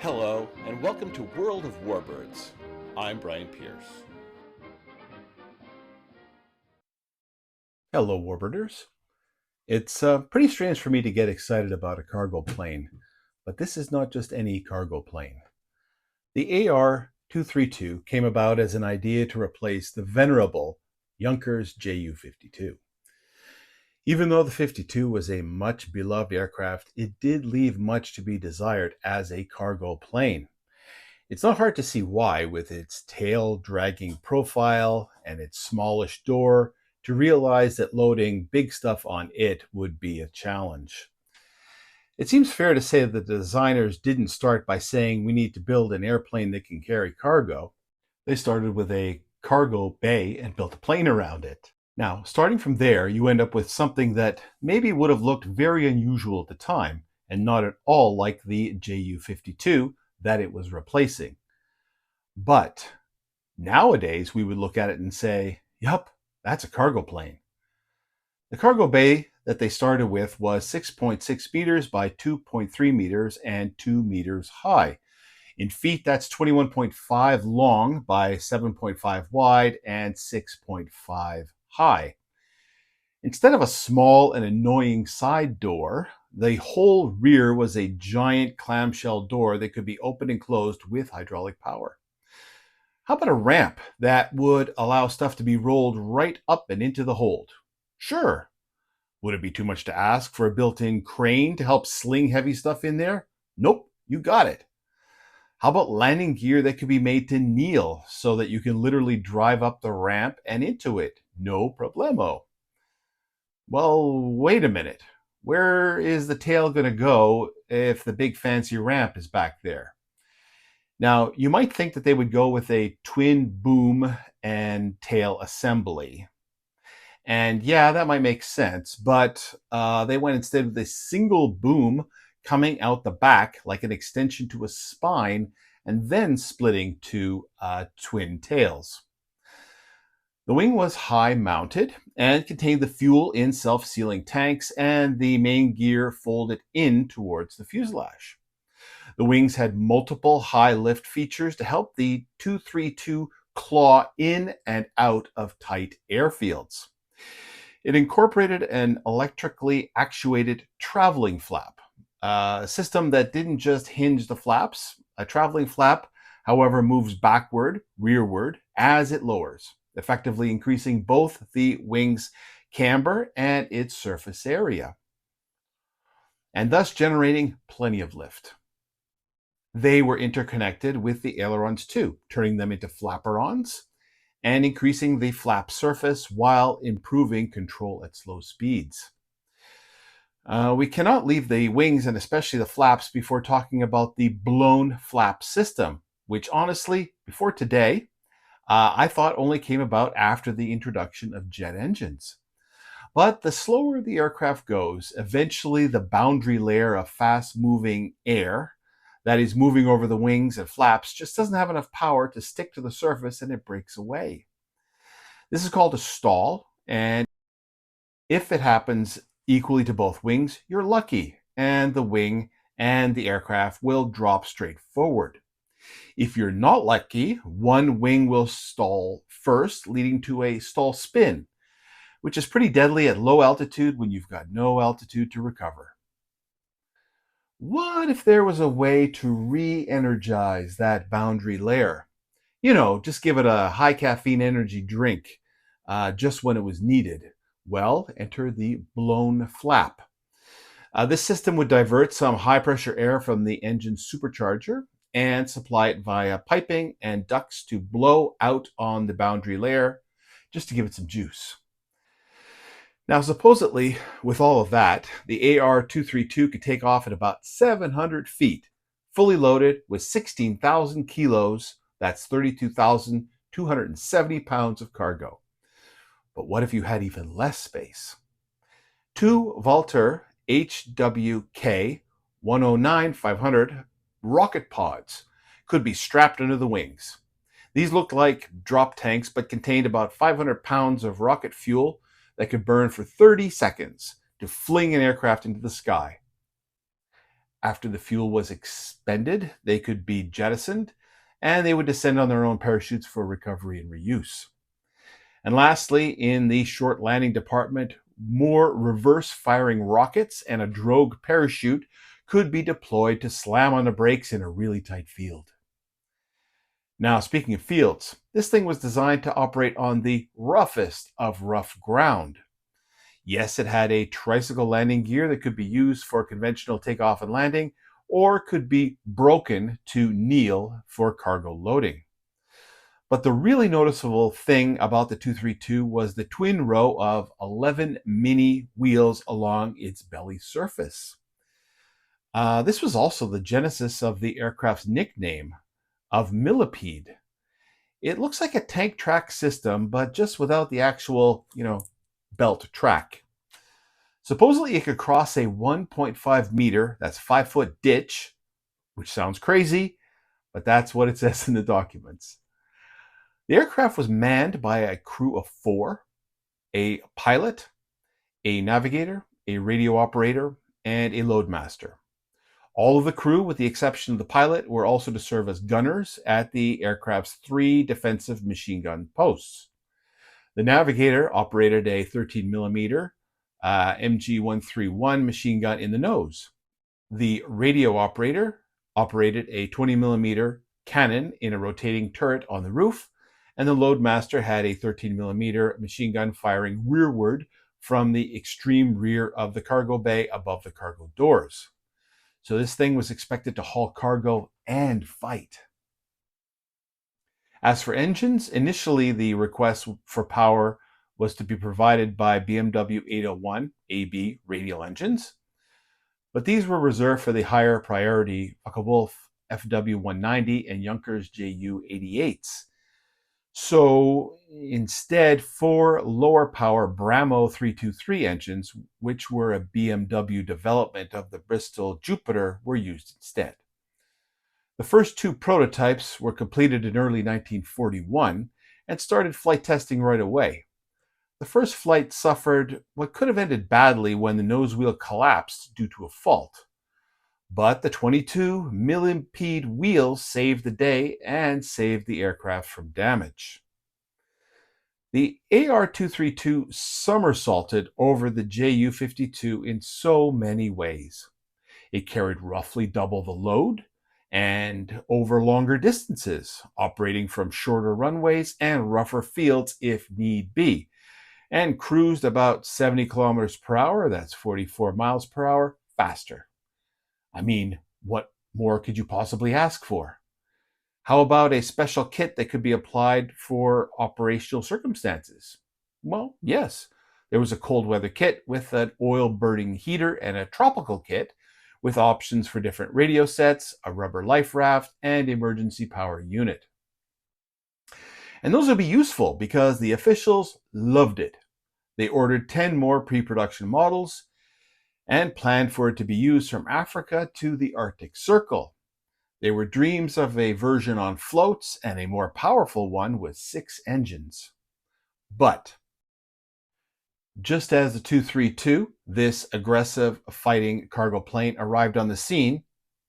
Hello, and welcome to World of Warbirds. I'm Brian Pierce. Hello, Warbirders. It's pretty strange for me to get excited about a cargo plane, but this is not just any cargo plane. The AR-232 came about as an idea to replace the venerable Junkers Ju-52. Even though the 52 was a much beloved aircraft, it did leave much to be desired as a cargo plane. It's not hard to see why, with its tail-dragging profile and its smallish door, to realize that loading big stuff on it would be a challenge. It seems fair to say that the designers didn't start by saying we need to build an airplane that can carry cargo. They started with a cargo bay and built a plane around it. Now, starting from there, you end up with something that maybe would have looked very unusual at the time, and not at all like the Ju-52 that it was replacing. But nowadays, we would look at it and say, yup, that's a cargo plane. The cargo bay that they started with was 6.6 meters by 2.3 meters and 2 meters high. In feet, that's 21.5 long by 7.5 wide and 6.5 high. Instead of a small and annoying side door, the whole rear was a giant clamshell door that could be opened and closed with hydraulic power. How about a ramp that would allow stuff to be rolled right up and into the hold? Sure. Would it be too much to ask for a built-in crane to help sling heavy stuff in there? Nope, you got it. How about landing gear that could be made to kneel so that you can literally drive up the ramp and into it? No problemo. Well, wait a minute. Where is the tail going to go if the big fancy ramp is back there? Now, you might think that they would go with a twin boom and tail assembly. And yeah, that might make sense, but they went instead with a single boom coming out the back like an extension to a spine and then splitting to twin tails. The wing was high mounted and contained the fuel in self-sealing tanks, and the main gear folded in towards the fuselage. The wings had multiple high lift features to help the 232 claw in and out of tight airfields. It incorporated an electrically actuated traveling flap, a system that didn't just hinge the flaps. A traveling flap, however, moves backward, rearward as it lowers, effectively increasing both the wing's camber and its surface area, and thus generating plenty of lift. They were interconnected with the ailerons too, turning them into flaperons and increasing the flap surface while improving control at slow speeds. We cannot leave the wings and especially the flaps before talking about the blown flap system, which honestly, before today, I thought only came about after the introduction of jet engines. But the slower the aircraft goes, eventually the boundary layer of fast-moving air that is moving over the wings and flaps just doesn't have enough power to stick to the surface and it breaks away. This is called a stall, and if it happens equally to both wings, you're lucky, and the wing and the aircraft will drop straight forward. If you're not lucky, one wing will stall first, leading to a stall spin, which is pretty deadly at low altitude when you've got no altitude to recover. What if there was a way to re-energize that boundary layer? You know, just give it a high caffeine energy drink just when it was needed. Well, enter the blown flap. This system would divert some high pressure air from the engine supercharger and supply it via piping and ducts to blow out on the boundary layer just to give it some juice. Now, supposedly, with all of that, the AR-232 could take off at about 700 feet, fully loaded with 16,000 kilos, that's 32,270 pounds of cargo. But what if you had even less space? Two Valter HWK 109-500 rocket pods could be strapped under the wings. These looked like drop tanks, but contained about 500 pounds of rocket fuel that could burn for 30 seconds to fling an aircraft into the sky. After the fuel was expended, they could be jettisoned, and they would descend on their own parachutes for recovery and reuse. And lastly, in the short landing department, more reverse-firing rockets and a drogue parachute could be deployed to slam on the brakes in a really tight field. Now, speaking of fields, this thing was designed to operate on the roughest of rough ground. Yes, it had a tricycle landing gear that could be used for conventional takeoff and landing, or could be broken to kneel for cargo loading. But the really noticeable thing about the 232 was the twin row of 11 mini wheels along its belly surface. This was also the genesis of the aircraft's nickname of Millipede. It looks like a tank track system, but just without the actual, belt track. Supposedly it could cross a 1.5 meter, that's 5-foot ditch, which sounds crazy, but that's what it says in the documents. The aircraft was manned by a crew of 4, a pilot, a navigator, a radio operator, and a loadmaster. All of the crew, with the exception of the pilot, were also to serve as gunners at the aircraft's 3 defensive machine gun posts. The navigator operated a 13mm MG131 machine gun in the nose. The radio operator operated a 20mm cannon in a rotating turret on the roof, and the loadmaster had a 13mm machine gun firing rearward from the extreme rear of the cargo bay above the cargo doors. So this thing was expected to haul cargo and fight. As for engines, initially the request for power was to be provided by BMW 801 AB radial engines, but these were reserved for the higher priority Focke-Wulf FW190 and Junkers Ju-88s. So instead, 4 lower power Bramo 323 engines, which were a BMW development of the Bristol Jupiter, were used instead. The first 2 prototypes were completed in early 1941 and started flight testing right away. The first flight suffered what could have ended badly when the nose wheel collapsed due to a fault. But the 22 Millipede wheels saved the day and saved the aircraft from damage. The AR-232 somersaulted over the Ju-52 in so many ways. It carried roughly double the load and over longer distances, operating from shorter runways and rougher fields if need be, and cruised about 70 kilometers per hour, that's 44 miles per hour, faster. I mean, what more could you possibly ask for? How about a special kit that could be applied for operational circumstances? Well, yes. There was a cold weather kit with an oil burning heater and a tropical kit with options for different radio sets, a rubber life raft, and emergency power unit. And those would be useful because the officials loved it. They ordered 10 more pre-production models and planned for it to be used from Africa to the Arctic Circle. They were dreams of a version on floats and a more powerful one with 6 engines. But just as the 232, this aggressive fighting cargo plane, arrived on the scene,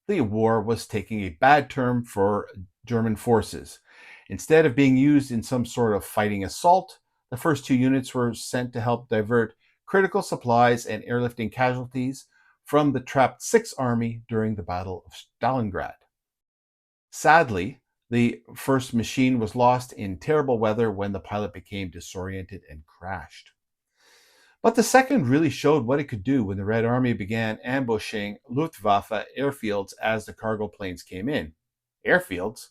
the war was taking a bad turn for German forces. Instead of being used in some sort of fighting assault, the first 2 units were sent to help divert critical supplies and airlifting casualties from the trapped 6th Army during the Battle of Stalingrad. Sadly, the first machine was lost in terrible weather when the pilot became disoriented and crashed. But the second really showed what it could do when the Red Army began ambushing Luftwaffe airfields as the cargo planes came in. Airfields?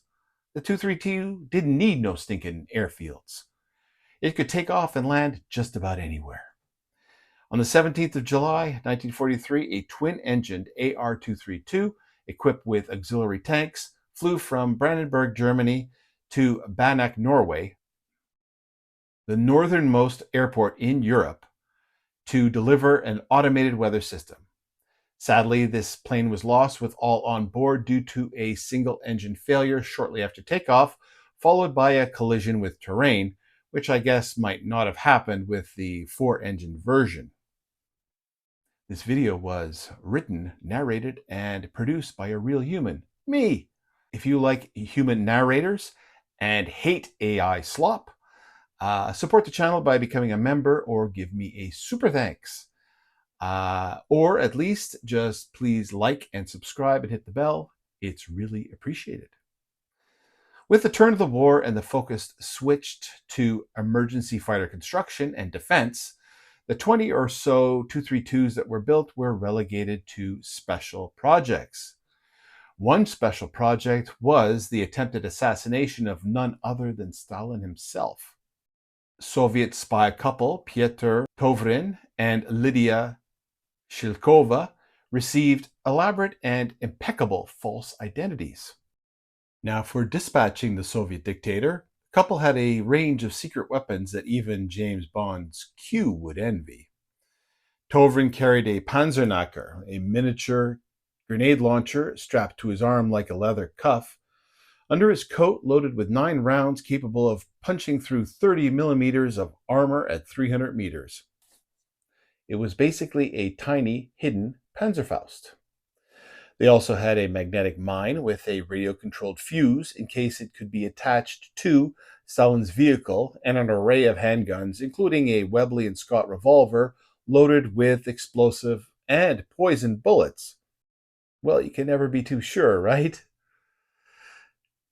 The 232 didn't need no stinking airfields. It could take off and land just about anywhere. On the 17th of July, 1943, a twin-engined AR-232, equipped with auxiliary tanks, flew from Brandenburg, Germany, to Banak, Norway, the northernmost airport in Europe, to deliver an automated weather system. Sadly, this plane was lost with all on board due to a single engine failure shortly after takeoff, followed by a collision with terrain, which I guess might not have happened with the 4-engine version. This video was written, narrated, and produced by a real human, me. If you like human narrators and hate AI slop, support the channel by becoming a member or give me a super thanks. Or at least just please like and subscribe and hit the bell. It's really appreciated. With the turn of the war and the focus switched to emergency fighter construction and defense, the 20 or so 232s that were built were relegated to special projects. One special project was the attempted assassination of none other than Stalin himself. Soviet spy couple Pyotr Tovrin and Lydia Shilkova received elaborate and impeccable false identities. Now, for dispatching the Soviet dictator, the couple had a range of secret weapons that even James Bond's Q would envy. Tovrin carried a Panzerknacker, a miniature grenade launcher strapped to his arm like a leather cuff, under his coat loaded with 9 rounds capable of punching through 30 millimeters of armor at 300 meters. It was basically a tiny, hidden Panzerfaust. They also had a magnetic mine with a radio-controlled fuse in case it could be attached to Stalin's vehicle, and an array of handguns, including a Webley and Scott revolver loaded with explosive and poison bullets. Well, you can never be too sure, right?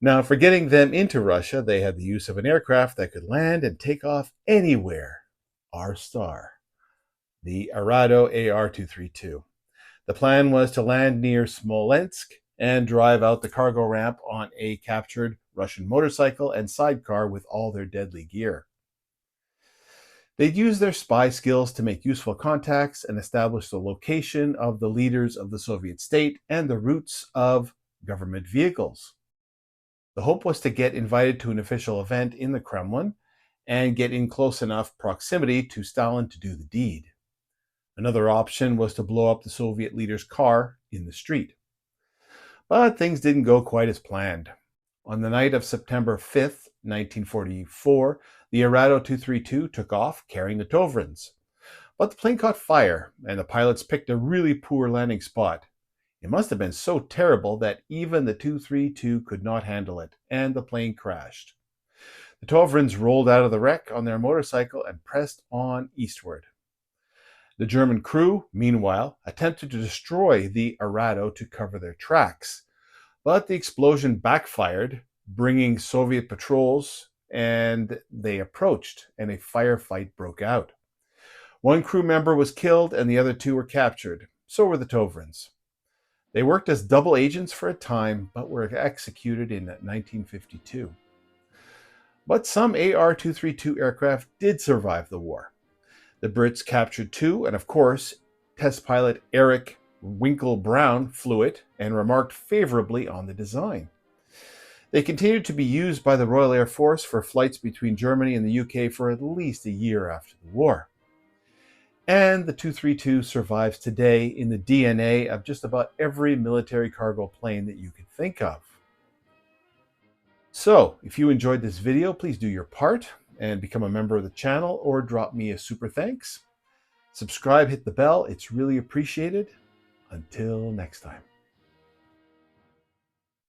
Now, for getting them into Russia, they had the use of an aircraft that could land and take off anywhere. R-Star, the Arado Ar-232. The plan was to land near Smolensk and drive out the cargo ramp on a captured Russian motorcycle and sidecar with all their deadly gear. They'd use their spy skills to make useful contacts and establish the location of the leaders of the Soviet state and the routes of government vehicles. The hope was to get invited to an official event in the Kremlin and get in close enough proximity to Stalin to do the deed. Another option was to blow up the Soviet leader's car in the street. But things didn't go quite as planned. On the night of September 5th, 1944, the Arado 232 took off carrying the Tovrins. But the plane caught fire, and the pilots picked a really poor landing spot. It must have been so terrible that even the 232 could not handle it, and the plane crashed. The Tovrins rolled out of the wreck on their motorcycle and pressed on eastward. The German crew, meanwhile, attempted to destroy the Arado to cover their tracks, but the explosion backfired, bringing Soviet patrols, and they approached, and a firefight broke out. One crew member was killed, and the other 2 were captured. So were the Tovrins. They worked as double agents for a time, but were executed in 1952. But some AR-232 aircraft did survive the war. The Brits captured 2, and of course, test pilot Eric Winkle Brown flew it and remarked favorably on the design. They continued to be used by the Royal Air Force for flights between Germany and the UK for at least a year after the war. And the 232 survives today in the DNA of just about every military cargo plane that you can think of. So, if you enjoyed this video, please do your part and become a member of the channel or drop me a super thanks. Subscribe, hit the bell, it's really appreciated. Until next time.